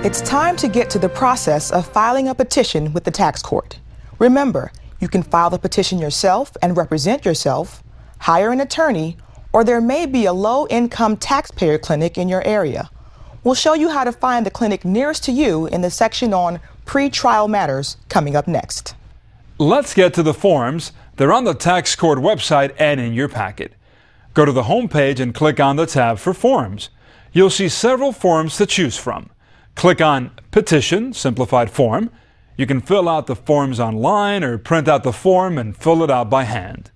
It's time to get to the process of filing a petition with the tax court. Remember, you can file the petition yourself and represent yourself, hire an attorney, or there may be a low-income taxpayer clinic in your area. We'll show you how to find the clinic nearest to you in the section on pre-trial matters coming up next. Let's get to the forms. They're on the tax court website and in your packet. Go to the home page and click on the tab for forms. You'll see several forms to choose from. Click on Petition, Simplified Form. You can fill out the forms online or print out the form and fill it out by hand.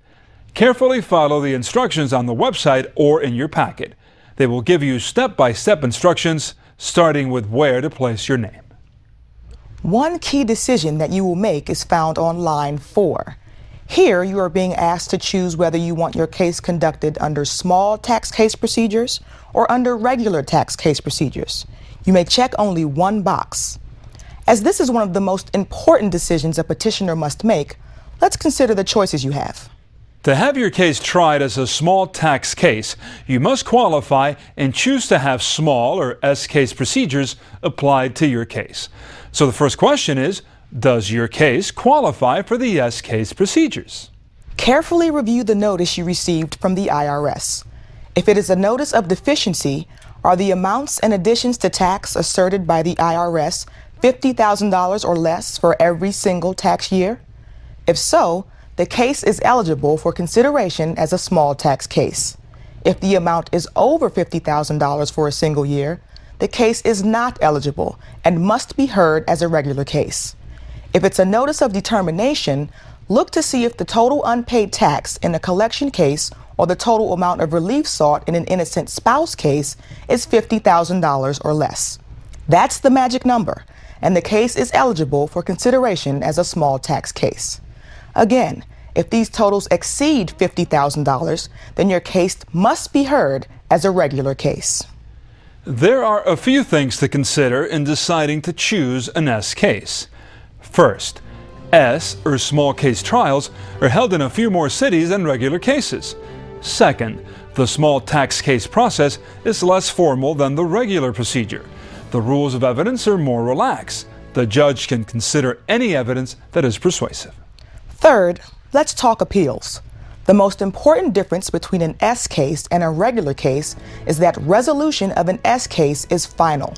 Carefully follow the instructions on the website or in your packet. They will give you step-by-step instructions, starting with where to place your name. One key decision that you will make is found on line 4. Here, you are being asked to choose whether you want your case conducted under small tax case procedures or under regular tax case procedures. You may check only one box. As this is one of the most important decisions a petitioner must make, let's consider the choices you have. To have your case tried as a small tax case, you must qualify and choose to have small or S-case procedures applied to your case. So the first question is, does your case qualify for the S-case procedures? Carefully review the notice you received from the IRS. If it is a notice of deficiency, are the amounts and additions to tax asserted by the IRS $50,000 or less for every single tax year? If so, the case is eligible for consideration as a small tax case. If the amount is over $50,000 for a single year, the case is not eligible and must be heard as a regular case. If it's a notice of determination, look to see if the total unpaid tax in a collection case or the total amount of relief sought in an innocent spouse case is $50,000 or less. That's the magic number, and the case is eligible for consideration as a small tax case. Again, if these totals exceed $50,000, then your case must be heard as a regular case. There are a few things to consider in deciding to choose an S case. First, S or small case trials are held in a few more cities than regular cases. Second, the small tax case process is less formal than the regular procedure. The rules of evidence are more relaxed. The judge can consider any evidence that is persuasive. Third, let's talk appeals. The most important difference between an S case and a regular case is that resolution of an S case is final.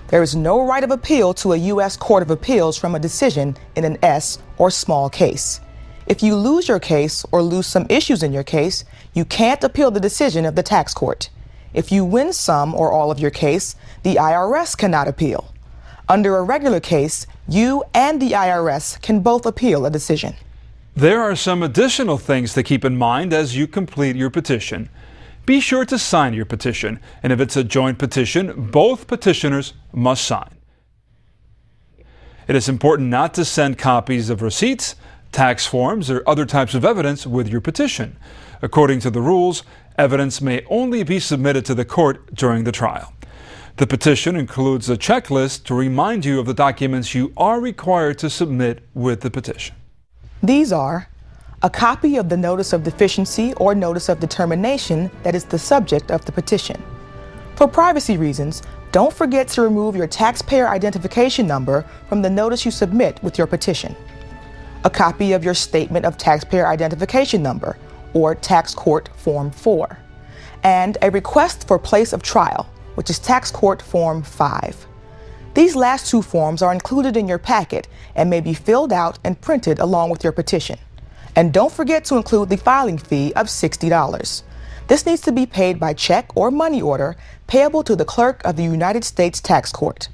There is no right of appeal to a U.S. Court of Appeals from a decision in an S or small case. If you lose your case or lose some issues in your case, you can't appeal the decision of the tax court. If you win some or all of your case, the IRS cannot appeal. Under a regular case, you and the IRS can both appeal a decision. There are some additional things to keep in mind as you complete your petition. Be sure to sign your petition, and if it's a joint petition, both petitioners must sign. It is important not to send copies of receipts, tax forms, or other types of evidence with your petition. According to the rules, evidence may only be submitted to the court during the trial. The petition includes a checklist to remind you of the documents you are required to submit with the petition. These are a copy of the notice of deficiency or notice of determination that is the subject of the petition. For privacy reasons, don't forget to remove your taxpayer identification number from the notice you submit with your petition. A copy of your Statement of Taxpayer Identification Number, or Tax Court Form 4, and a request for place of trial, which is Tax Court Form 5. These last two forms are included in your packet and may be filled out and printed along with your petition. And don't forget to include the filing fee of $60. This needs to be paid by check or money order payable to the clerk of the United States Tax Court.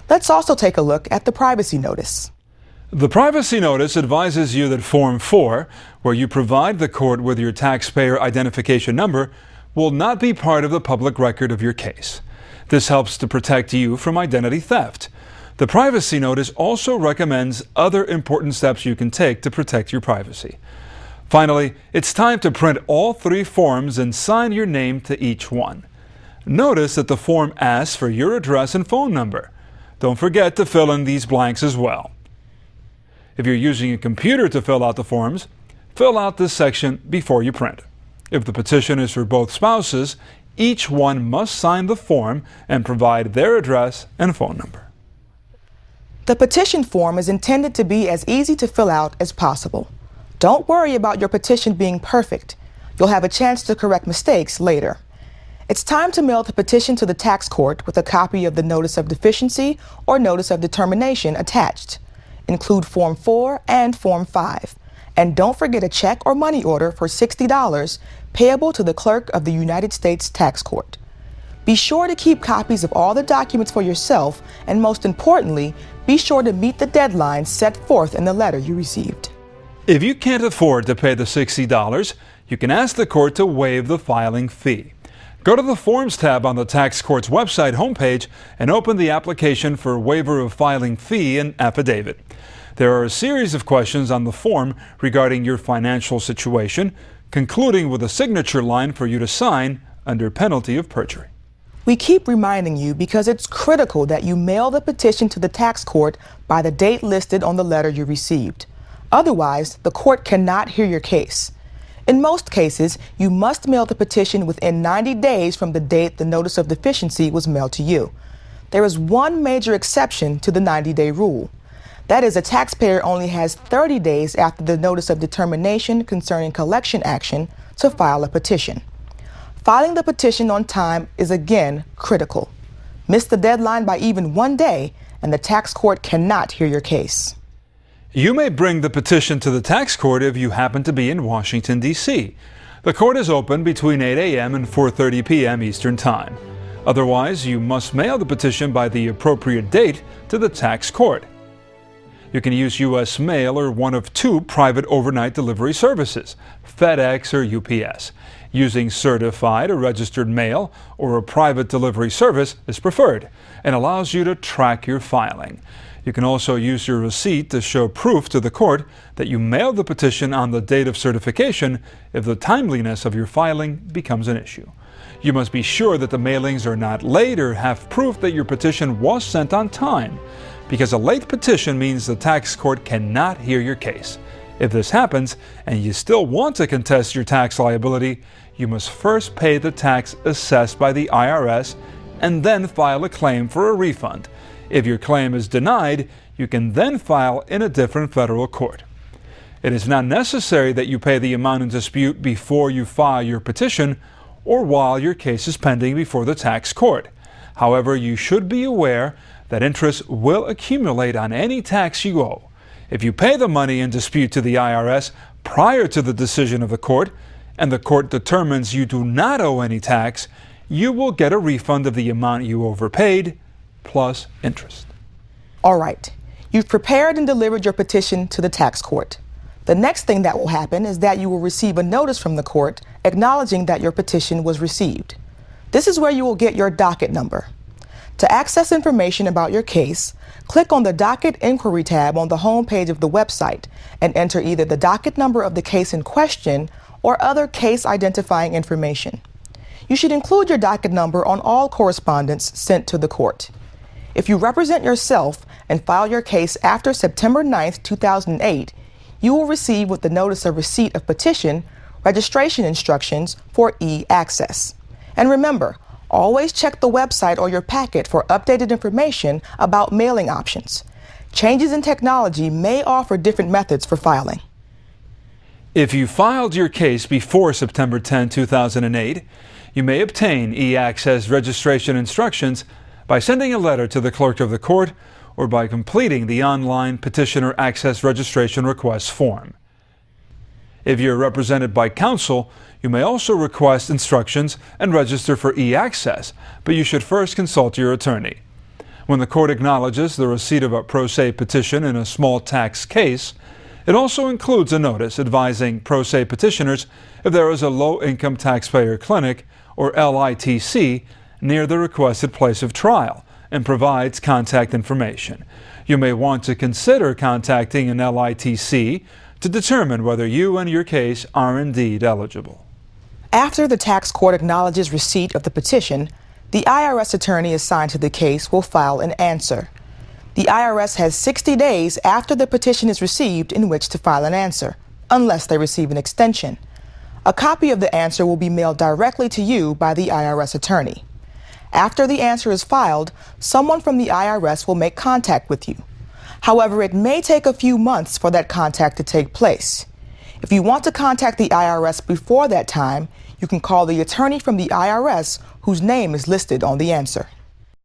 Let's also take a look at the privacy notice. The privacy notice advises you that Form 4, where you provide the court with your taxpayer identification number, will not be part of the public record of your case. This helps to protect you from identity theft. The privacy notice also recommends other important steps you can take to protect your privacy. Finally, it's time to print all 3 forms and sign your name to each one. Notice that the form asks for your address and phone number. Don't forget to fill in these blanks as well. If you're using a computer to fill out the forms, fill out this section before you print. If the petition is for both spouses, each one must sign the form and provide their address and phone number. The petition form is intended to be as easy to fill out as possible. Don't worry about your petition being perfect. You'll have a chance to correct mistakes later. It's time to mail the petition to the tax court with a copy of the Notice of Deficiency or Notice of Determination attached. Include Form 4 and Form 5. And don't forget a check or money order for $60 payable to the Clerk of the United States Tax Court. Be sure to keep copies of all the documents for yourself, and most importantly, be sure to meet the deadlines set forth in the letter you received. If you can't afford to pay the $60, you can ask the court to waive the filing fee. Go to the Forms tab on the tax court's website homepage and open the application for waiver of filing fee and affidavit. There are a series of questions on the form regarding your financial situation, concluding with a signature line for you to sign under penalty of perjury. We keep reminding you because it's critical that you mail the petition to the tax court by the date listed on the letter you received. Otherwise, the court cannot hear your case. In most cases, you must mail the petition within 90 days from the date the Notice of Deficiency was mailed to you. There is one major exception to the 90-day rule. That is, a taxpayer only has 30 days after the Notice of Determination concerning collection action to file a petition. Filing the petition on time is again critical. Miss the deadline by even 1 day, and the tax court cannot hear your case. You may bring the petition to the tax court if you happen to be in Washington, D.C. The court is open between 8 a.m. and 4:30 p.m. Eastern Time. Otherwise, you must mail the petition by the appropriate date to the tax court. You can use U.S. Mail or one of two private overnight delivery services, FedEx or UPS. Using certified or registered mail or a private delivery service is preferred and allows you to track your filing. You can also use your receipt to show proof to the court that you mailed the petition on the date of certification if the timeliness of your filing becomes an issue. You must be sure that the mailings are not late or have proof that your petition was sent on time, because a late petition means the tax court cannot hear your case. If this happens and you still want to contest your tax liability, you must first pay the tax assessed by the IRS and then file a claim for a refund. If your claim is denied, you can then file in a different federal court. It is not necessary that you pay the amount in dispute before you file your petition or while your case is pending before the tax court. However, you should be aware that interest will accumulate on any tax you owe. If you pay the money in dispute to the IRS prior to the decision of the court, and the court determines you do not owe any tax, you will get a refund of the amount you overpaid, plus interest. All right, you've prepared and delivered your petition to the tax court. The next thing that will happen is that you will receive a notice from the court acknowledging that your petition was received. This is where you will get your docket number. To access information about your case, click on the Docket Inquiry tab on the home page of the website and enter either the docket number of the case in question or other case identifying information. You should include your docket number on all correspondence sent to the court. If you represent yourself and file your case after September 9, 2008, you will receive with the notice of receipt of petition registration instructions for e-access. And remember, always check the website or your packet for updated information about mailing options. Changes in technology may offer different methods for filing. If you filed your case before September 10, 2008, you may obtain e-access registration instructions by sending a letter to the clerk of the court or by completing the online petitioner access registration request form. If you're represented by counsel, you may also request instructions and register for e-access, but you should first consult your attorney. When the court acknowledges the receipt of a pro se petition in a small tax case, it also includes a notice advising pro se petitioners if there is a low-income taxpayer clinic, or LITC, near the requested place of trial, and provides contact information. You may want to consider contacting an LITC to determine whether you and your case are indeed eligible. After the tax court acknowledges receipt of the petition, the IRS attorney assigned to the case will file an answer. The IRS has 60 days after the petition is received in which to file an answer, unless they receive an extension. A copy of the answer will be mailed directly to you by the IRS attorney. After the answer is filed, someone from the IRS will make contact with you. However, it may take a few months for that contact to take place. If you want to contact the IRS before that time, you can call the attorney from the IRS whose name is listed on the answer.